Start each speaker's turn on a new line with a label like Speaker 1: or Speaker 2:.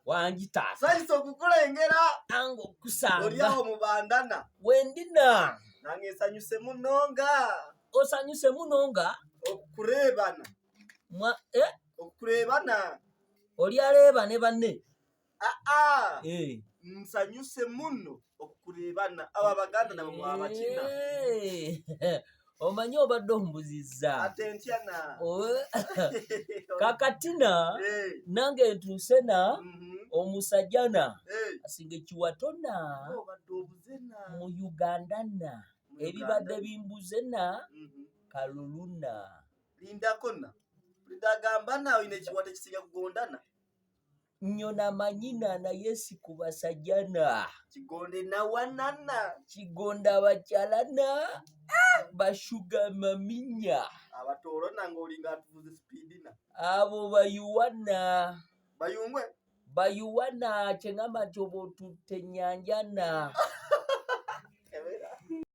Speaker 1: Wangitaasa.
Speaker 2: Sayinza okukulengera.
Speaker 1: Nange okusanga.
Speaker 2: Oli awo mu bandana.
Speaker 1: Wendina.
Speaker 2: Nange nsanyuse munonga.
Speaker 1: Osanyuse munonga.
Speaker 2: Okukureebana. Okukureebana.
Speaker 1: Oli aleeba ne banne.
Speaker 2: Nsanyuse muno okukureebana. Abo Abaganda nabo mwabakina.
Speaker 1: Omanyi obadde ombuzizza.
Speaker 2: Ate ntyana.
Speaker 1: Kakatina nange ntuuse na omusajjana asinga ekiwatona mu Uganda na ebibadde bimbuze na kaluluna.
Speaker 2: Lindako na. Lidagamba na oyine ekiwata kisinga kugondana.
Speaker 1: Nyona manyina naye si ku basajjana.
Speaker 2: Kigonde na wanana.
Speaker 1: Kigonda bakyalana. Bashuga maminya.
Speaker 2: Abatoro nange olinga atuvuze speed na.
Speaker 1: Abo bayuwana.
Speaker 2: Bayungwe?
Speaker 1: Bayuwana kyengamba nti oba otutte ennyanja na.